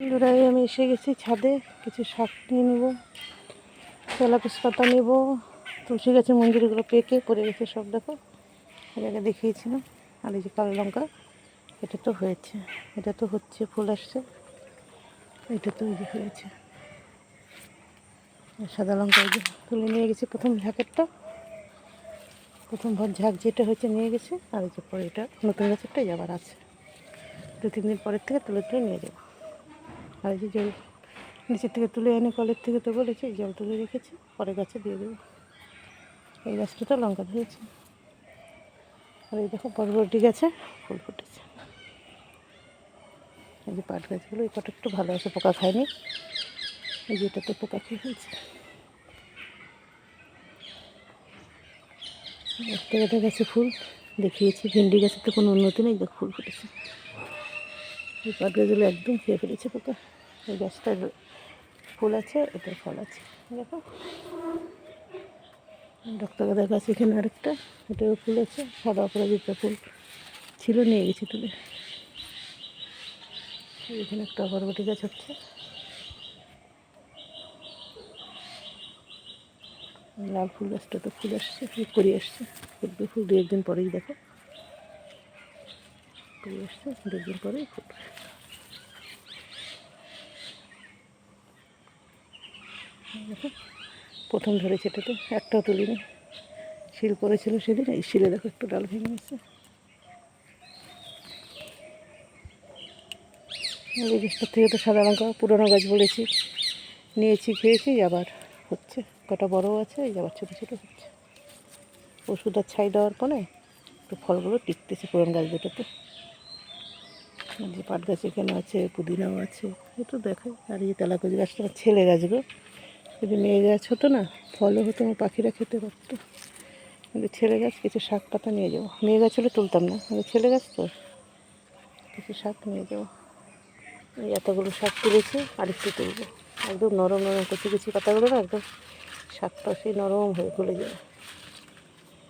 বন্ধুরাই আমি এসে গেছি ছাদে, কিছু শাক নিয়ে নেব, তেলাপিস পাতা নেব। তুলসী গাছের মঞ্জুরিগুলো পেকে পড়ে গেছে সব, দেখো এর আগে দেখিয়েছিলাম। আর এই যে কালো লঙ্কা, এটা তো হয়েছে, এটা তো হচ্ছে, ফুল আসছে, এটা তো এই যে হয়েছে। সাদা লঙ্কা এই যে তুলে নিয়ে গেছি, প্রথম ঝাঁকেরটা, প্রথম ঝাঁক যেটা হয়েছে নিয়ে গেছে। আর এই যে পরে এটা নতুন গাছেরটাই আবার আছে, 2-3 দিন পরের থেকে তুলে তুলে নিয়ে যাবো। আর এই যে জল নিচের থেকে তুলে এনে কলের থেকে তো বলেছি, জল তুলে রেখেছি, পরে গাছে দিয়ে দেবো। এই গাছটা লঙ্কা ধরেছে। আর এই দেখো বরবটি গাছে ফুল ফুটেছে। এই যে পাট গাছগুলো, এই কটা একটু ভালো আছে, পোকা খায়নি। এই যে এটাতে পোকা খেয়ে ফেলছে। একটা গাছে গাছে ফুল দেখিয়েছি, ভেন্ডি গাছের তো কোনো উন্নতি নেই, দেখ ফুল ফুটেছে। এই পাট গাছগুলো একদম খেয়ে ফেলেছে পোকা। এই গাছটার ফুল আছে, এটার ফল আছে, দেখো। ডক্টরগাদা গাছ এখানে আরেকটা, এটারও ফুল আছে, সাদা অপরাজিতা ফুল ছিল, নিয়ে গেছি তুলে। এখানে একটা বরবটি গাছ হচ্ছে, লাল ফুল গাছটা তো ফুল আসছে, কুড়ি আসছে, ফুটবে ফুল 2-1 দিন পরেই, দেখো কুড়ি আসছে, 2 দিন পরেই ফুটবে। দেখো প্রথম ধরেছে, এটাতে একটাও তুলিনি, শিল পড়েছিল সেদিন, এই শিলে দেখো একটু ডাল ভেঙে গেছে। এই গাছটার থেকে তো সাদা লঙ্কা পুরোনো গাছ বলেছি, নিয়েছি, খেয়েছি, আবার হচ্ছে, কটা বড়ও আছে, এই আবার ছোটো ছোটো হচ্ছে। ওষুধ আর ছাই দেওয়ার পরে একটু ফলগুলো টিকতেছে পুরনো গাছ দুটোতে। যে পাট গাছ এখানে আছে, পুদিনাও আছে, একটু দেখাই। আর এই তেলাকুচ গাছটা ছেলে গাছগুলো, যদি মেয়ে গাছ হতো না, ফলও হতো, আমার পাখিরা খেতে পারতো। কিন্তু ছেলে গাছ, কিছু শাক পাতা নিয়ে যাবো। মেয়ে গাছ হলে তুলতাম না, কিন্তু ছেলে গাছ তো, কিছু শাক নিয়ে যাবো। এই এতগুলো শাক তুলেছি, আর একটু তুলবো। একদম নরম নরম কচি কচি পাতাগুলো না, একদম শাকটা সেই নরম হয়ে গলে যাবে।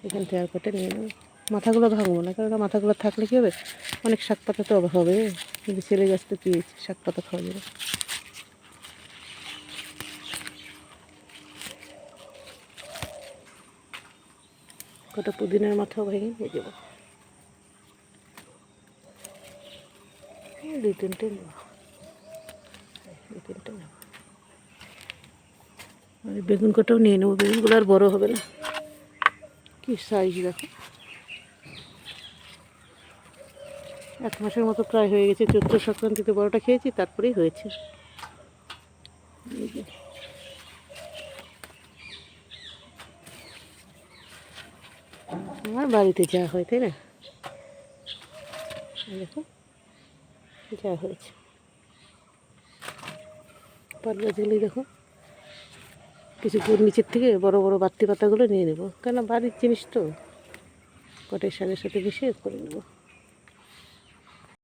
এখান থেকে আর কটা নিয়ে নেবো। মাথাগুলো ভাঙবো না, কারণ মাথাগুলো থাকলে কী হবে, অনেক শাক পাতা তো অভাব হবে, কিন্তু ছেলে গাছ তো কী হয়েছে, শাক পাতা খাওয়া যাবে। কটা পুদিনার মাথাও ভেঙে নিয়ে যাবো, 2-3টে নেব, 2-3টে নেব। আর বেগুন কটাও নিয়ে নেবো, বেগুনগুলো আর বড়ো হবে না, কি সাইজ দেখো। 1 মাসের মতো প্রায় হয়ে গেছে, চৈত্র সংক্রান্তিতে বড়টা খেয়েছি, তারপরেই হয়েছে। আমার বাড়িতে যা হয়, তাই না, দেখো যা হয়েছে। পাট গাছগুলোই দেখো, কিছু নিচের থেকে বড় বড় বাড়তি পাতাগুলো নিয়ে নেবো, কেন বাড়ির জিনিস তো, কটাই শাকের সাথে মিশিয়ে করে নেবো।